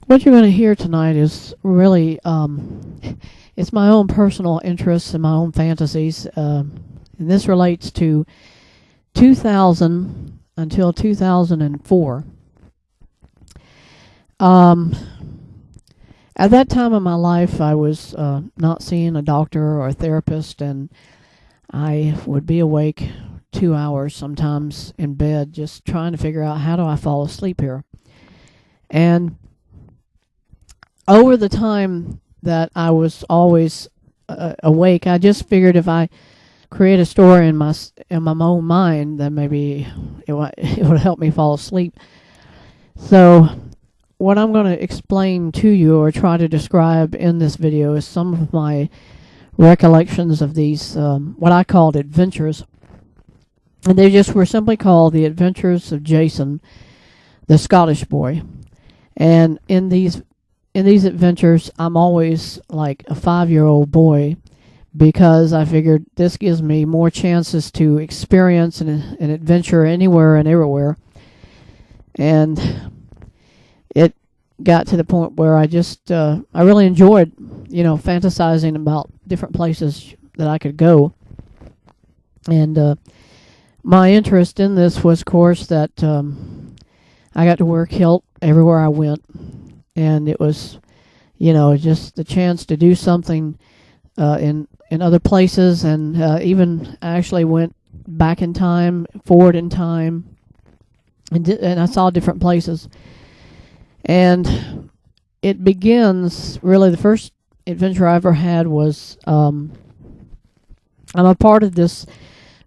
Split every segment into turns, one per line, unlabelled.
What you're going to hear tonight is really, it's my own personal interests and my own fantasies. And this relates to 2000 until 2004. At that time of my life, I was not seeing a doctor or a therapist, and I would be awake 2 hours sometimes in bed just trying to figure out how do I fall asleep here. And over the time that I was always awake, I just figured if I create a story in my own mind, then maybe it would help me fall asleep. So what I'm going to explain to you or try to describe in this video is some of my recollections of these what I called adventures, and they just were simply called the Adventures of Jason, the Scottish boy. And in these adventures, I'm always like a 5-year-old boy, because I figured this gives me more chances to experience an adventure anywhere and everywhere. And it got to the point where I just I really enjoyed, fantasizing about different places that I could go. And my interest in this was, of course, that I got to wear kilt everywhere I went. And it was, just the chance to do something in other places, and even actually went back in time, forward in time, and I saw different places. And it begins, really, the first adventure I ever had was, I'm a part of this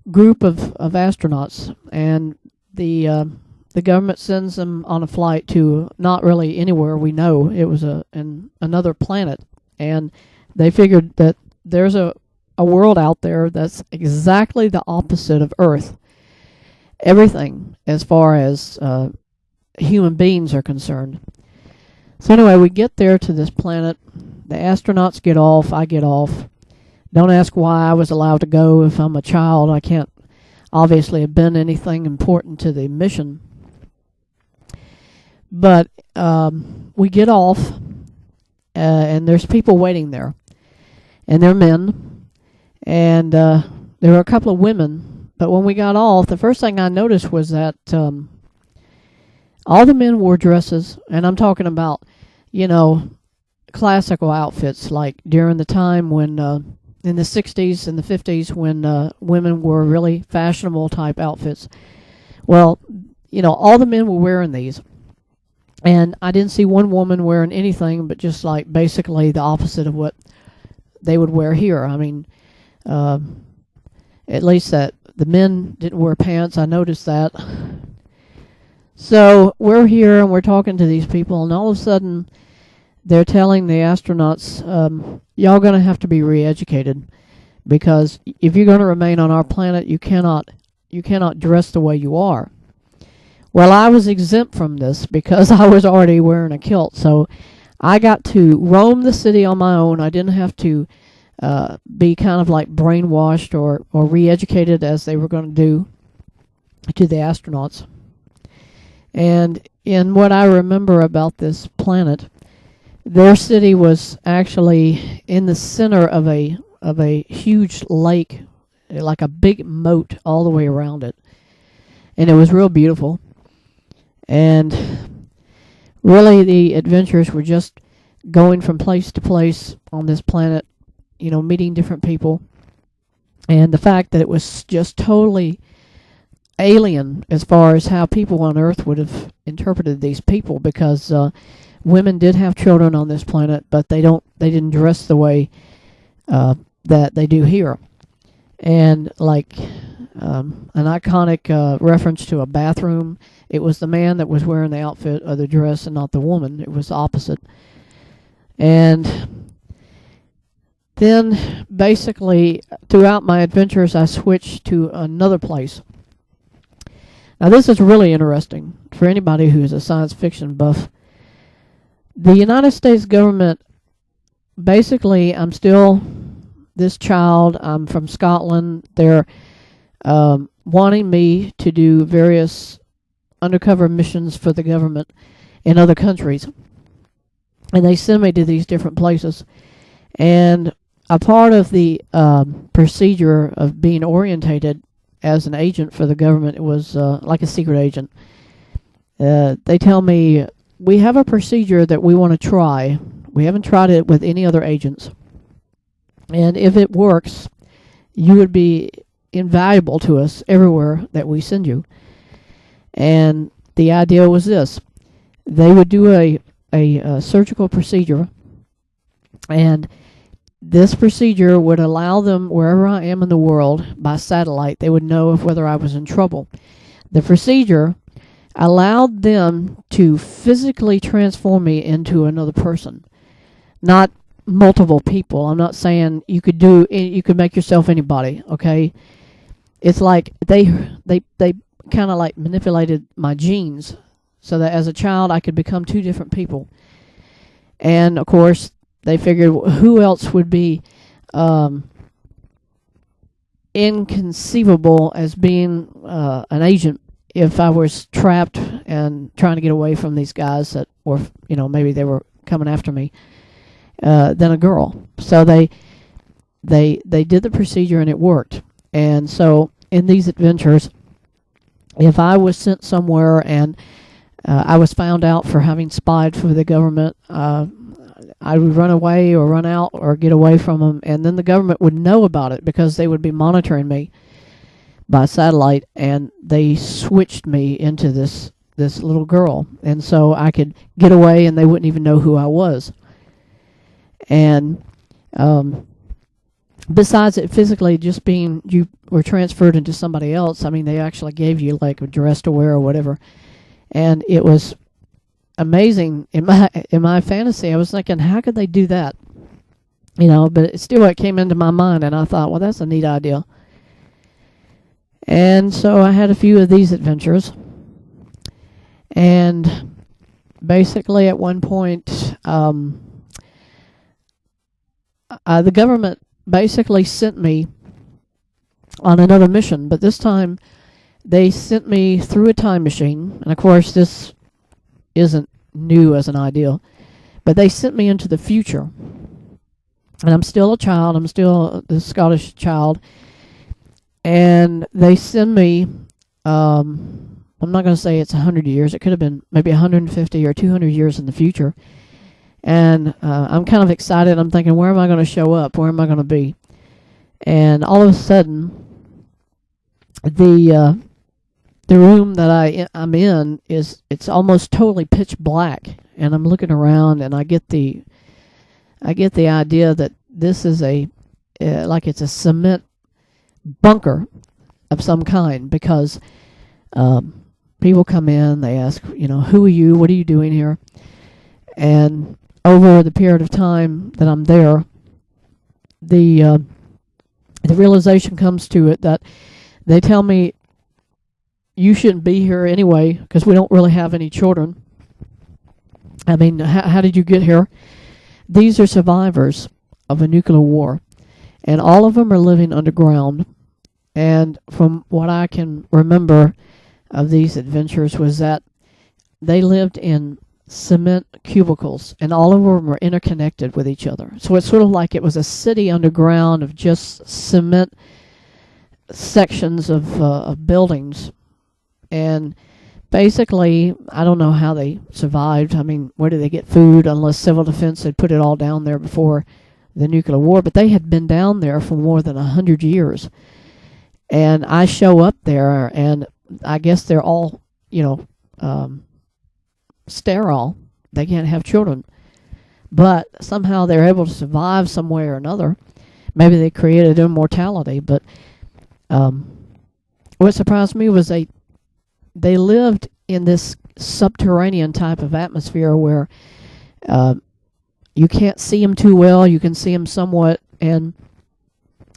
group of astronauts, and the government sends them on a flight to not really anywhere we know. It was in another planet, and they figured that there's a world out there that's exactly the opposite of Earth. Everything as far as human beings are concerned. So anyway, we get there to this planet. The astronauts get off. I get off. Don't ask why I was allowed to go. If I'm a child, I can't obviously have been anything important to the mission. But we get off, and there's people waiting there, and they're men, and there were a couple of women. But when we got off, the first thing I noticed was that all the men wore dresses, and I'm talking about, classical outfits, like during the time when, in the 60s and the 50s, when women wore really fashionable type outfits. Well, all the men were wearing these. And I didn't see one woman wearing anything but just like basically the opposite of what they would wear here. I mean, at least that the men didn't wear pants. I noticed that. So we're here and we're talking to these people, and all of a sudden they're telling the astronauts, y'all going to have to be re-educated, because if you're going to remain on our planet, you cannot dress the way you are. Well, I was exempt from this because I was already wearing a kilt, so I got to roam the city on my own. I didn't have to be kind of like brainwashed or re-educated as they were going to do to the astronauts. And in what I remember about this planet, their city was actually in the center of a huge lake, like a big moat all the way around it, and it was real beautiful. And really, the adventures were just going from place to place on this planet, meeting different people. And the fact that it was just totally alien as far as how people on Earth would have interpreted these people, because women did have children on this planet, but they didn't dress the way that they do here. And like an iconic reference to a bathroom, it was the man that was wearing the outfit or the dress and not the woman. It was the opposite. And then basically throughout my adventures, I switched to another place. Now this is really interesting for anybody who's a science fiction buff. The United States government, basically, I'm still this child. I'm from Scotland. They're wanting me to do various undercover missions for the government in other countries. And they send me to these different places. And a part of the procedure of being orientated as an agent for the government, it was like a secret agent. They tell me, we have a procedure that we want to try. We haven't tried it with any other agents. And if it works, you would be invaluable to us everywhere that we send you. And the idea was this. They would do a surgical procedure, and this procedure would allow them, wherever I am in the world, by satellite, they would know if whether I was in trouble. The procedure allowed them to physically transform me into another person, not multiple people. I'm not saying you could make yourself anybody, okay? It's like they kind of like manipulated my genes so that as a child I could become two different people. And of course they figured, who else would be inconceivable as being an agent if I was trapped and trying to get away from these guys that were, maybe they were coming after me, than a girl. So they did the procedure and it worked. And so in these adventures, if I was sent somewhere and I was found out for having spied for the government, I would run away or run out or get away from them, and then the government would know about it because they would be monitoring me by satellite, and they switched me into this little girl, and so I could get away and they wouldn't even know who I was. And besides it physically just being you were transferred into somebody else, I mean, they actually gave you like a dress to wear or whatever. And it was amazing. In my fantasy, I was thinking, how could they do that? But it still came into my mind, and I thought, well, that's a neat idea. And so I had a few of these adventures. And basically at one point, the government basically sent me on another mission, but this time they sent me through a time machine. And of course this isn't new as an idea, but they sent me into the future, and I'm still a child. I'm still the Scottish child, and they send me, I'm not going to say it's 100 years, it could have been maybe 150 or 200 years in the future. And I'm kind of excited. I'm thinking, where am I going to show up? Where am I going to be? And all of a sudden, the room that I'm in it's almost totally pitch black, and I'm looking around, and I get the idea that this is like it's a cement bunker of some kind, because people come in, they ask, who are you? What are you doing here? And over the period of time that I'm there, the realization comes to it that they tell me, you shouldn't be here anyway because we don't really have any children. I mean, how did you get here? These are survivors of a nuclear war, and all of them are living underground. And from what I can remember of these adventures was that they lived in cement cubicles, and all of them were interconnected with each other. So it's sort of like it was a city underground of just cement sections of buildings. And basically, I don't know how they survived. I mean, where did they get food unless civil defense had put it all down there before the nuclear war? But they had been down there for more than 100 years. And I show up there, and I guess they're all, sterile. They can't have children. But somehow they're able to survive some way or another. Maybe they created immortality. But what surprised me was they lived in this subterranean type of atmosphere where you can't see them too well. You can see them somewhat. And,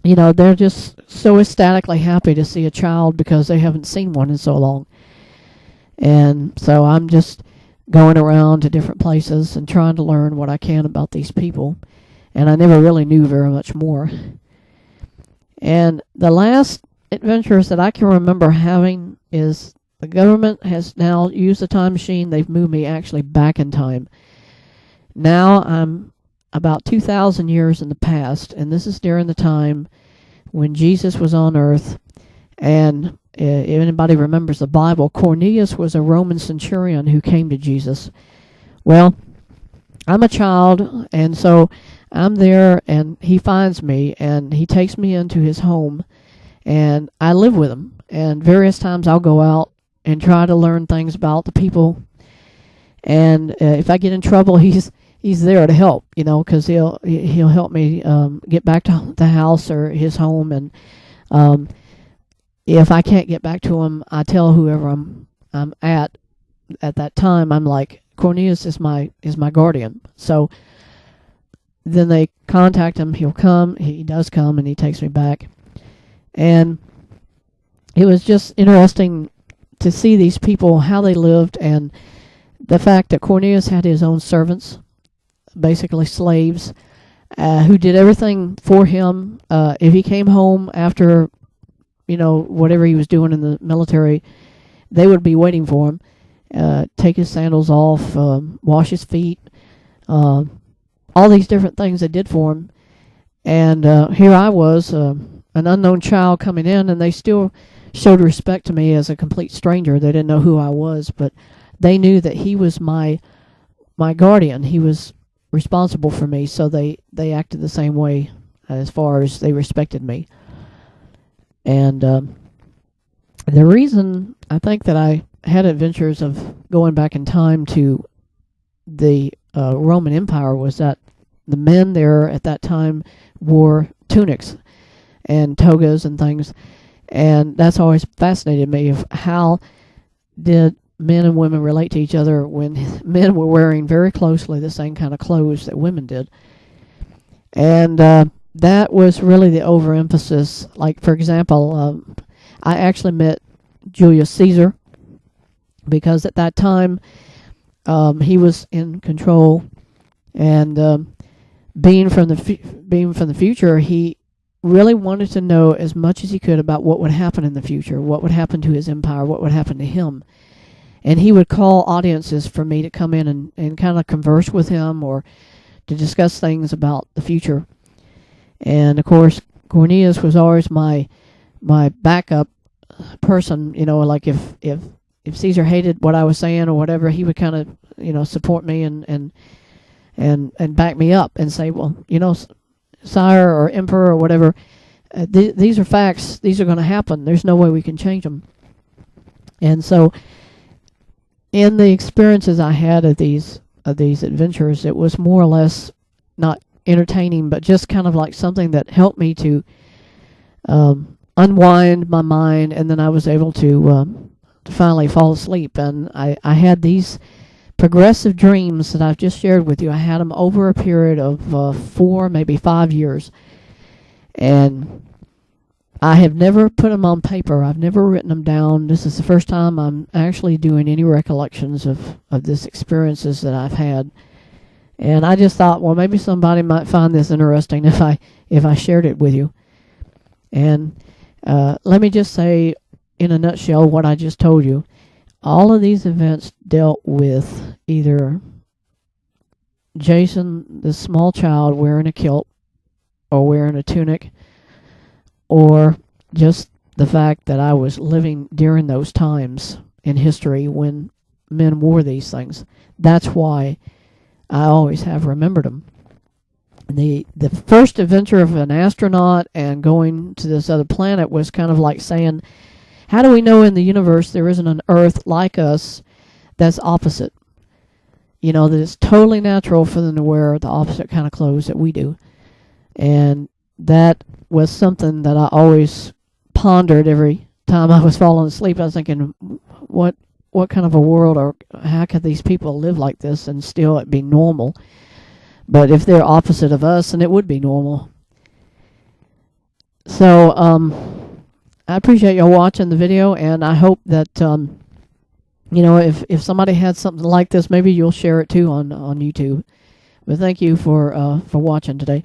they're just so ecstatically happy to see a child because they haven't seen one in so long. And so I'm just going around to different places and trying to learn what I can about these people. And I never really knew very much more. And the last adventures that I can remember having is the government has now used the time machine. They've moved me actually back in time. Now I'm about 2,000 years in the past, and this is during the time when Jesus was on earth. And if anybody remembers the Bible, Cornelius was a Roman centurion who came to Jesus. Well, I'm a child, and so I'm there, and he finds me, and he takes me into his home, and I live with him. And various times I'll go out and try to learn things about the people. And if I get in trouble, he's there to help, because he'll help me get back to the house or his home. And if I can't get back to him, I tell whoever I'm at that time. I'm like, Cornelius is my guardian. So then they contact him. He'll come. He does come, and he takes me back. And it was just interesting to see these people, how they lived, and the fact that Cornelius had his own servants, basically slaves, who did everything for him. If he came home after, whatever he was doing in the military, they would be waiting for him, take his sandals off, wash his feet, all these different things they did for him. And here I was, an unknown child coming in, and they still showed respect to me as a complete stranger. They didn't know who I was, but they knew that he was my guardian. He was responsible for me, so they acted the same way as far as they respected me. And the reason I think that I had adventures of going back in time to the Roman Empire was that the men there at that time wore tunics and togas and things. And that's always fascinated me, of how did men and women relate to each other when men were wearing very closely the same kind of clothes that women did. And that was really the overemphasis. Like, for example, I actually met Julius Caesar, because at that time he was in control, and being from the future, he really wanted to know as much as he could about what would happen in the future, what would happen to his empire, what would happen to him. And he would call audiences for me to come in and kind of converse with him, or to discuss things about the future. And of course, Cornelius was always my backup person. Like if Caesar hated what I was saying or whatever, he would kind of support me and back me up and say, well, sire or emperor or whatever, these are facts. These are going to happen. There's no way we can change them. And so, in the experiences I had of these adventures, it was more or less not entertaining, but just kind of like something that helped me to unwind my mind, and then I was able to finally fall asleep. And I had these progressive dreams that I've just shared with you. I had them over a period of 4, maybe 5 years. And I have never put them on paper. I've never written them down. This is the first time I'm actually doing any recollections of this experiences that I've had. And I just thought, well, maybe somebody might find this interesting if I shared it with you. And let me just say, in a nutshell, what I just told you. All of these events dealt with either Jason, the small child, wearing a kilt or wearing a tunic, or just the fact that I was living during those times in history when men wore these things. That's why I always have remembered them. The first adventure of an astronaut and going to this other planet was kind of like saying, how do we know in the universe there isn't an Earth like us that's opposite? That it's totally natural for them to wear the opposite kind of clothes that we do. And that was something that I always pondered every time I was falling asleep. I was thinking, what kind of a world, or how could these people live like this and still it be normal? But if they're opposite of us, then it would be normal. So, I appreciate y'all watching the video, and I hope that, if somebody had something like this, maybe you'll share it too on YouTube. But thank you for watching today.